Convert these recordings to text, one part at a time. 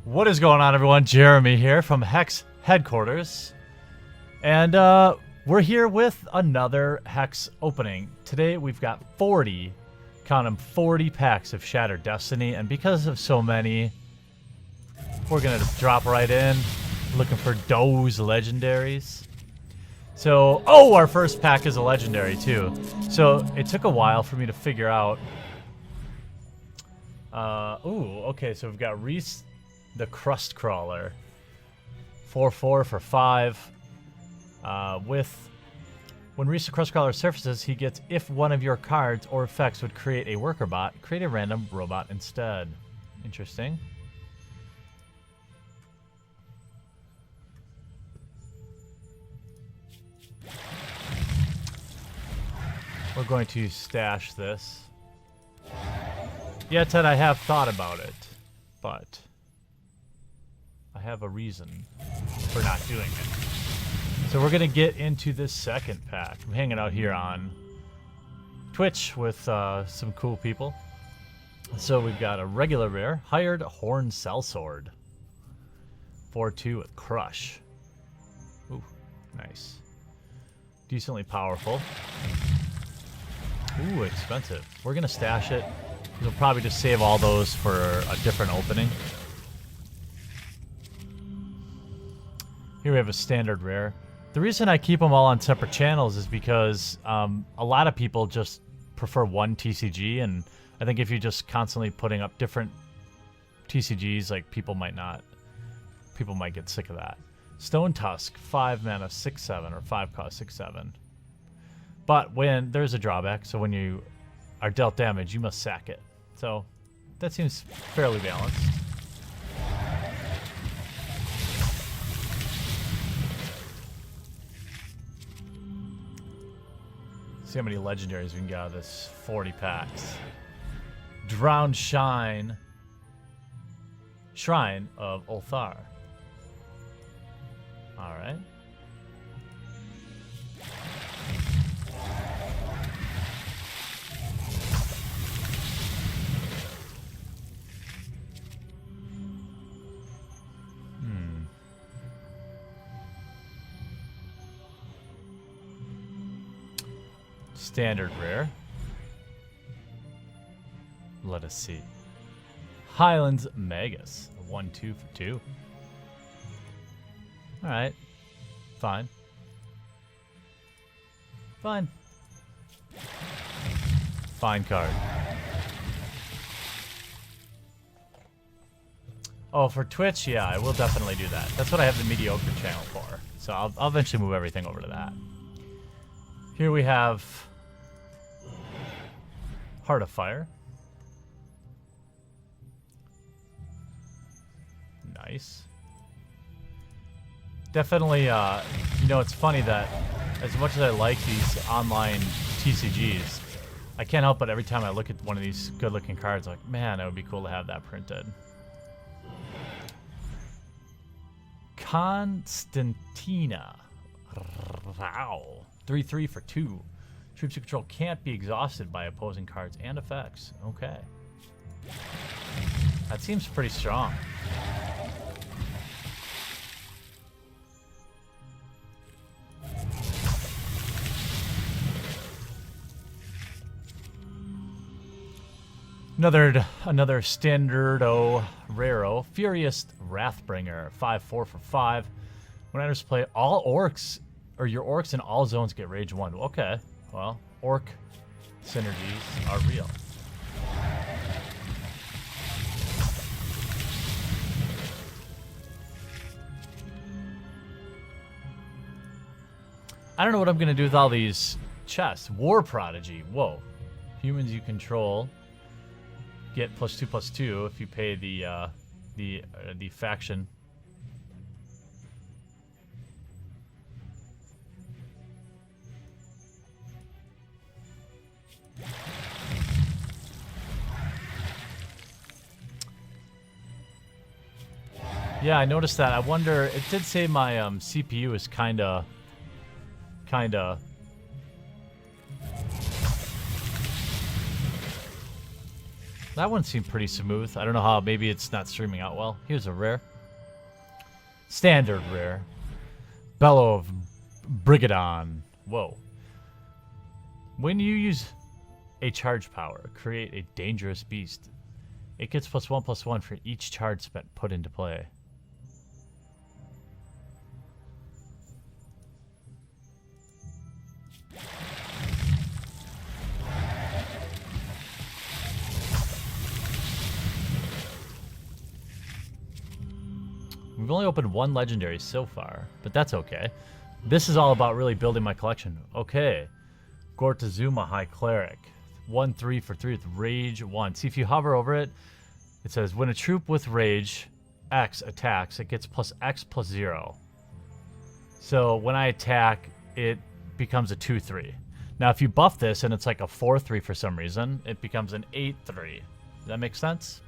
What is going on, everyone? Jeremy here from Hex Headquarters. And we're here with another Hex opening. Today we've got 40, count them, 40 packs of Shattered Destiny. And because of so many, we're going to drop right in, looking for those legendaries. So, oh, our first pack is a legendary too. So it took a while for me to figure out. Okay, so we've got Reese the Crust Crawler. 4/4 for 5. When Reese the Crust Crawler surfaces, he gets, if one of your cards or effects would create a worker bot, create a random robot instead. Interesting. We're going to stash this. Yeah, Ted, I have thought about it, but I have a reason for not doing it. So we're going to get into this second pack. I'm hanging out here on Twitch with some cool people. So we've got a regular rare, Hired Horn Sellsword. 4/2 with Crush. Ooh, nice. Decently powerful. Ooh, expensive. We're going to stash it. We'll probably just save all those for a different opening. Here we have a standard rare. The reason I keep them all on separate channels is because a lot of people just prefer one TCG, and I think if you're just constantly putting up different TCGs, like people might get sick of that. Stone Tusk, 5 mana, 6/7, or 5 cost 6/7. But when there's a drawback, so when you are dealt damage, you must sack it. So that seems fairly balanced. See how many legendaries we can get out of this 40 packs. Drowned Shrine of Ulthar. Alright. Standard rare. Let us see. Highlands Magus. 1/2 for 2. Alright. Fine. Fine. Fine card. Oh, for Twitch, yeah, I will definitely do that. That's what I have the mediocre channel for. So I'll eventually move everything over to that. Here we have Heart of Fire. Nice. Definitely, it's funny that as much as I like these online TCGs, I can't help but every time I look at one of these good-looking cards, like, man, it would be cool to have that printed. Constantina. Wow. 3/3 for 2. Troops you control can't be exhausted by opposing cards and effects. Okay. That seems pretty strong. Another standardo raro. Furious Wrathbringer. 5/4 for 5. When enters play, all orcs, or your orcs in all zones get rage 1. Okay. Well, orc synergies are real. I don't know what I'm going to do with all these chests. War Prodigy. Whoa. Humans you control get +2/+2 if you pay the faction. Yeah, I noticed that. I wonder, it did say my CPU is kinda That one seemed pretty smooth. I don't know how. Maybe it's not streaming out well. Here's a rare. Standard rare. Bellow of Brigadon. Whoa. When you use a charge power, create a dangerous beast. It gets +1/+1 for each charge spent put into play. We've only opened one legendary so far, but that's okay. This is all about really building my collection. Okay. Gortazuma High Cleric. 1/3 for 3 with Rage 1. See, if you hover over it, it says, when a troop with Rage X attacks, it gets +X+0. So when I attack, it becomes a 2/3. Now, if you buff this and it's like a 4/3 for some reason, it becomes an 8/3. Does that make sense?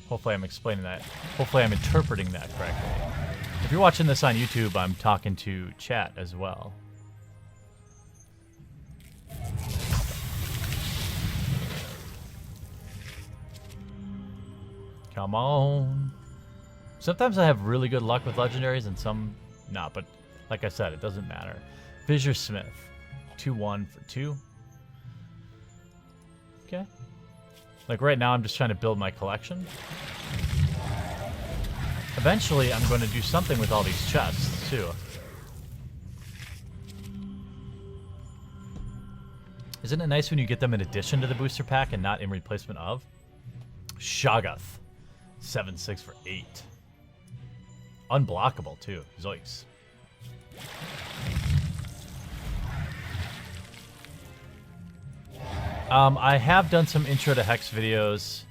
Hopefully I'm explaining that. Hopefully I'm interpreting that correctly. If you're watching this on YouTube, I'm talking to chat as well. Come on. Sometimes I have really good luck with legendaries and some not, but like I said, it doesn't matter. Fissure Smith. 2/1 for 2. Okay. Like right now, I'm just trying to build my collection. Eventually, I'm going to do something with all these chests, too. Isn't it nice when you get them in addition to the booster pack and not in replacement of? Shoggoth. 7/6 for 8. Unblockable, too. Zoiks. I have done some intro to Hex videos,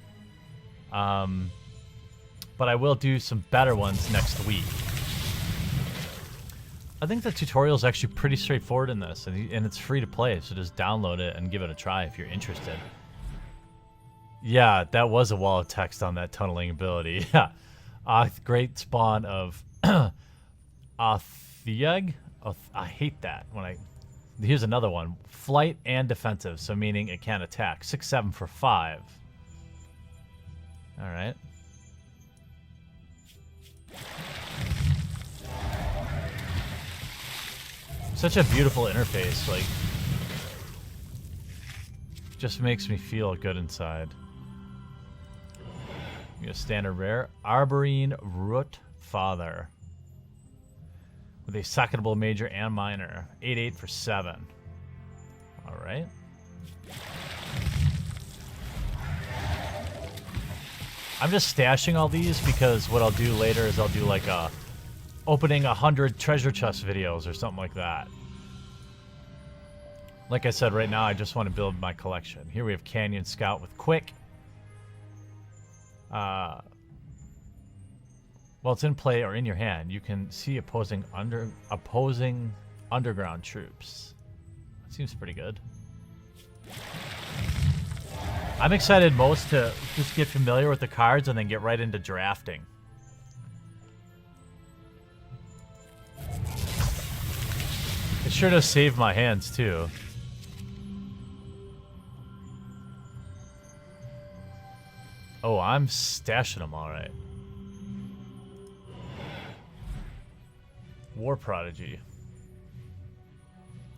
but I will do some better ones next week. I think the tutorial is actually pretty straightforward in this, and it's free to play, so just download it and give it a try if you're interested. Yeah, that was a wall of text on that tunneling ability. Yeah, great spawn of Athieg. I hate that when I... Here's another one. Flight and defensive, so meaning it can attack. 6/7 for 5. All right. Such a beautiful interface, like, just makes me feel good inside. We got a standard rare, Arborine Root Father, with a secondable major and minor. 8/8 for 7. All right. I'm just stashing all these because what I'll do later is I'll do like a opening 100 treasure chest videos or something like that. Like I said, right now I just want to build my collection. Here we have Canyon Scout with Quick. Well, it's in play or in your hand. You can see opposing underground troops. That seems pretty good. I'm excited most to just get familiar with the cards and then get right into drafting. It sure does save my hands too. Oh, I'm stashing them all right. War Prodigy.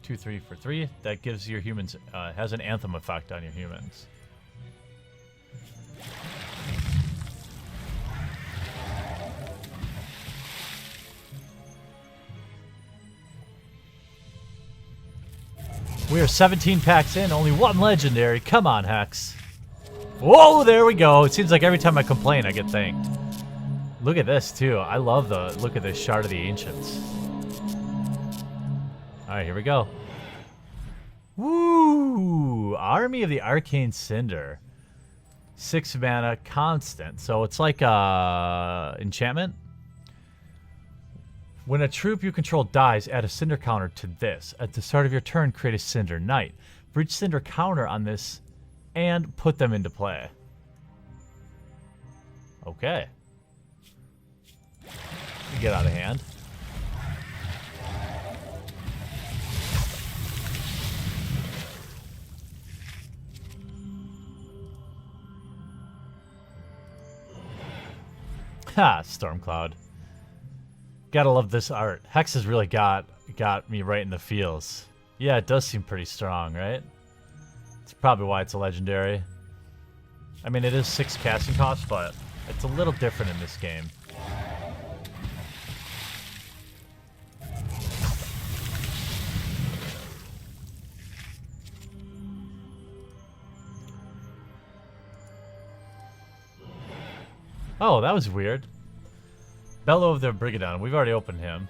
2/3 for 3. That gives your humans, has an anthem effect on your humans. We are 17 packs in, only one legendary. Come on, Hex. Whoa, there we go. It seems like every time I complain, I get thanked. Look at this, too. I love the look at this Shard of the Ancients. Alright, here we go. Woo! Army of the Arcane Cinder. 6 mana, constant. So it's like enchantment. When a troop you control dies, add a Cinder counter to this. At the start of your turn, create a Cinder Knight. For each Cinder counter on this, and put them into play. Okay. Get out of hand. Ha! Stormcloud. Gotta love this art. Hex has really got me right in the feels. Yeah, it does seem pretty strong, right? It's probably why it's a legendary. I mean, it is 6 casting costs, but it's a little different in this game. Oh, that was weird. Bellow of the Brigadon. We've already opened him.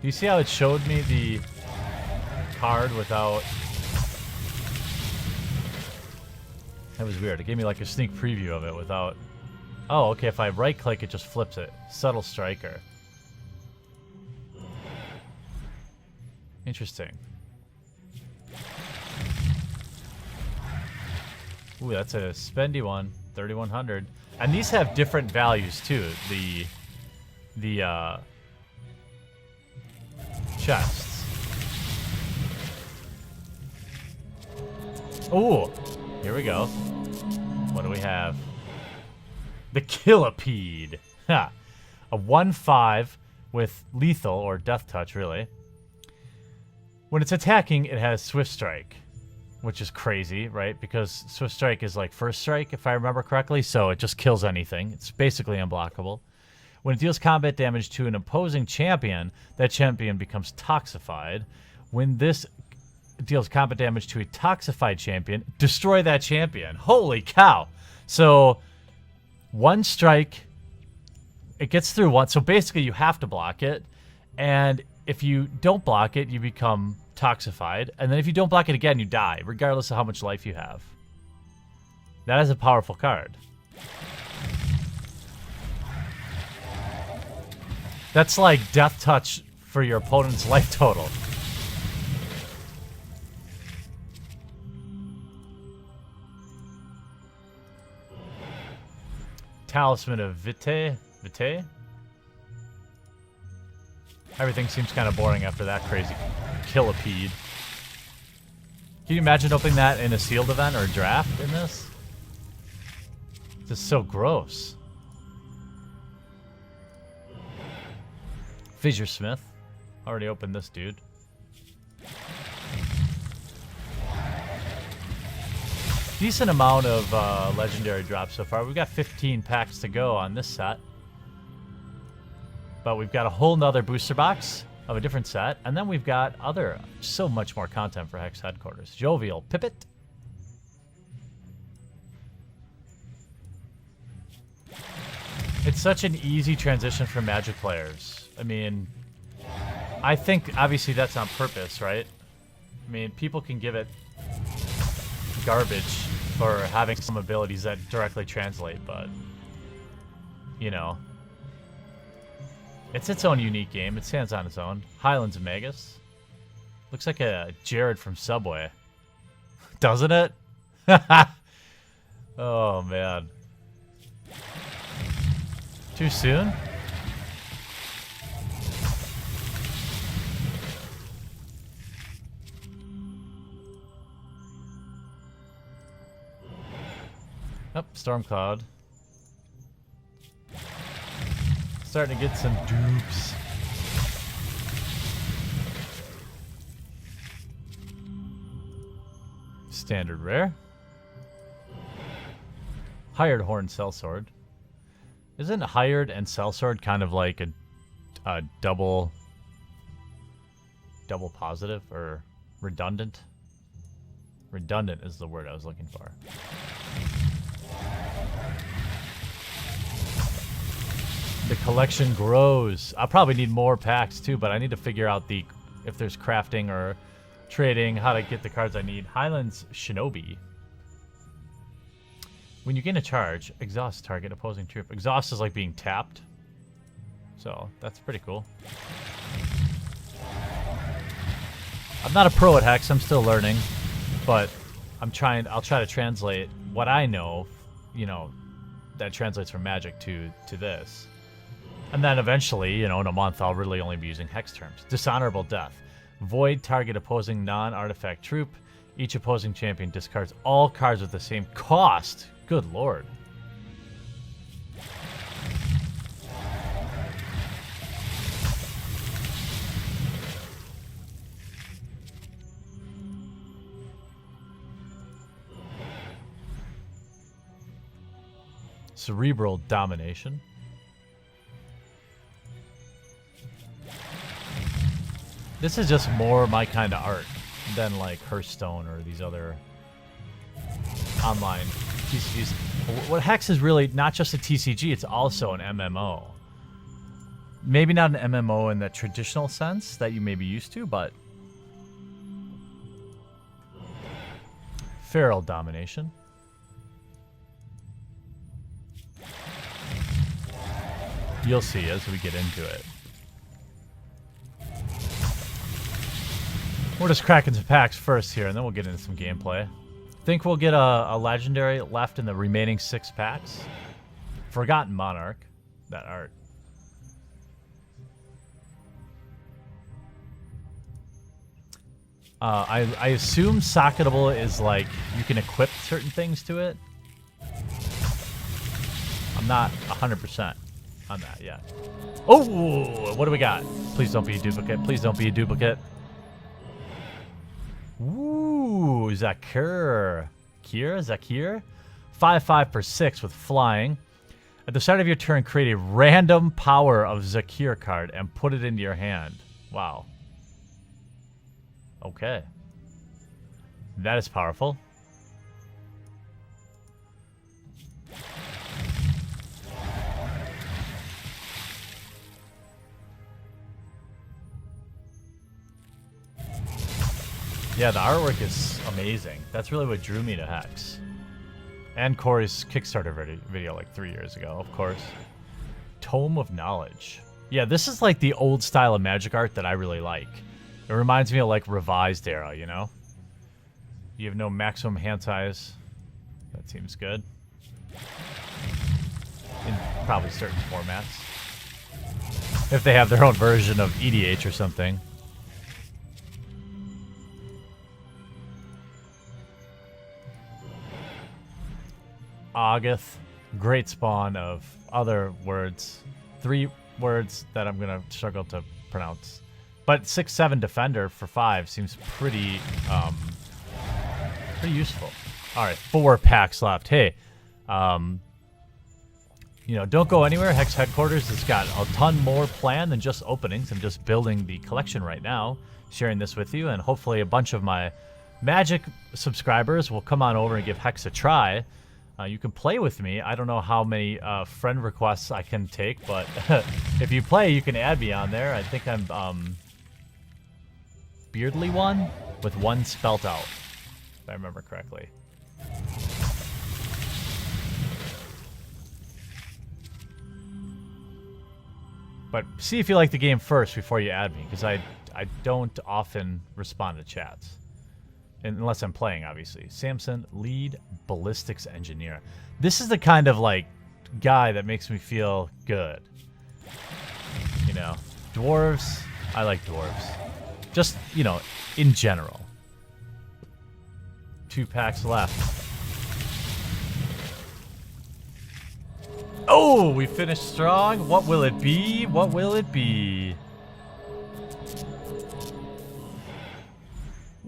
Do you see how it showed me the card without... That was weird. It gave me like a sneak preview of it without... Oh, okay. If I right-click, it just flips it. Subtle Striker. Interesting. Ooh, that's a spendy one. 3,100. And these have different values too. The chests. Ooh, here we go. What do we have? The Killipede. Ha! A 1/5 with lethal or death touch, really. When it's attacking, it has Swift Strike, which is crazy, right? Because Swift Strike is like first strike, if I remember correctly, so it just kills anything. It's basically unblockable. When it deals combat damage to an opposing champion, that champion becomes toxified. When this deals combat damage to a toxified champion, destroy that champion. Holy cow! So, one strike, it gets through one. So basically you have to block it. And if you don't block it, you become toxified. And then if you don't block it again, you die, regardless of how much life you have. That is a powerful card. That's like death touch for your opponent's life total. Talisman of Vitae. Everything seems kind of boring after that crazy Killipede. Can you imagine opening that in a sealed event or a draft in this? This is so gross. Fissure Smith. Already opened this dude. Decent amount of legendary drops so far. We've got 15 packs to go on this set. But we've got a whole nother booster box of a different set. And then we've got so much more content for Hex Headquarters. Jovial Pipit. It's such an easy transition for Magic players. I mean, I think obviously that's on purpose, right? I mean, people can give it garbage for having some abilities that directly translate, but, you know, it's its own unique game. It stands on its own. Highlands of Magus. Looks like a Jared from Subway. Doesn't it? Oh, man. Too soon? Oh, Stormcloud. Starting to get some dupes. Standard rare. Hired Horn Sellsword. Isn't Hired and Sellsword kind of like a double positive or redundant? Redundant is the word I was looking for. The collection grows. I'll probably need more packs too, but I need to figure out if there's crafting or trading, how to get the cards I need. Highlands Shinobi. When you gain a charge, exhaust target opposing troop. Exhaust is like being tapped. So that's pretty cool. I'm not a pro at Hex, I'm still learning. But I'll try to translate what I know, you know, that translates from Magic to this. And then eventually, you know, in a month, I'll really only be using Hex terms. Dishonorable Death. Void target opposing non-artifact troop. Each opposing champion discards all cards with the same cost. Good lord. Cerebral Domination. This is just more my kind of art than like Hearthstone or these other online TCGs. What Hex is really not just a TCG, it's also an MMO. Maybe not an MMO in the traditional sense that you may be used to, but Feral Domination. You'll see as we get into it. We're just cracking some packs first here, and then we'll get into some gameplay. Think we'll get a legendary left in the remaining 6 packs. Forgotten Monarch. That art. I assume Socketable is like you can equip certain things to it. I'm not 100% on that yet. Oh, what do we got? Please don't be a duplicate. Please don't be a duplicate. Ooh, Zakir. Zakir? 5/5 for 6 with flying. At the start of your turn, create a random Power of Zakir card and put it into your hand. Wow. Okay. That is powerful. Yeah, the artwork is amazing. That's really what drew me to Hex. And Corey's Kickstarter video like 3 years ago, of course. Tome of Knowledge. Yeah, this is like the old style of Magic art that I really like. It reminds me of like revised era, you know? You have no maximum hand size. That seems good. In probably certain formats. If they have their own version of EDH or something. Ogoth, great spawn of other words. 3 words that I'm gonna struggle to pronounce. But 6/7 defender for 5 seems pretty pretty useful. All right, 4 packs left. Hey, you know, don't go anywhere. Hex Headquarters has got a ton more planned than just openings. I'm just building the collection right now, sharing this with you, and hopefully a bunch of my Magic subscribers will come on over and give Hex a try. You can play with me. I don't know how many friend requests I can take, but if you play, you can add me on there. I think I'm Beardly one with 1 spelt out, if I remember correctly. But see if you like the game first before you add me, because I don't often respond to chats. Unless I'm playing, obviously. Samson, lead ballistics engineer. This is the kind of, like, guy that makes me feel good. You know, dwarves. I like dwarves. Just, you know, in general. 2 packs left. Oh, we finished strong. What will it be? What will it be?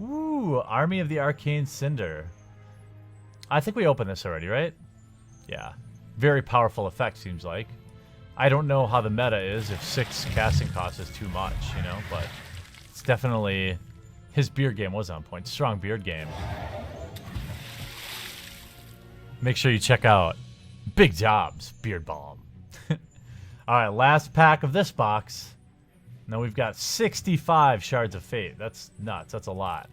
Ooh, Army of the Arcane Cinder. I think we opened this already, right? Yeah. Very powerful effect, seems like. I don't know how the meta is, if 6 casting cost is too much, you know, but it's definitely... His beard game was on point. Strong beard game. Make sure you check out Big Jobs Beard Balm. Alright, last pack of this box. Now we've got 65 Shards of Fate. That's nuts. That's a lot.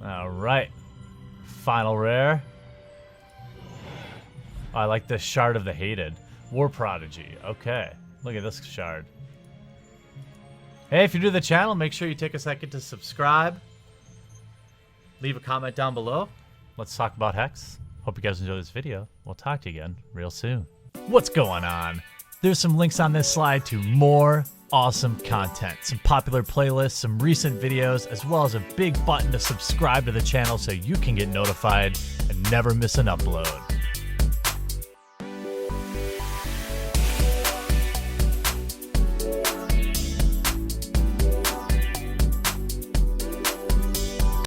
Alright. Final rare. Oh, I like the Shard of the Hated. War Prodigy. Okay. Look at this shard. Hey, if you're new to the channel, make sure you take a second to subscribe. Leave a comment down below. Let's talk about Hex. Hope you guys enjoyed this video. We'll talk to you again real soon. What's going on? There's some links on this slide to more awesome content, some popular playlists, some recent videos, as well as a big button to subscribe to the channel so you can get notified and never miss an upload.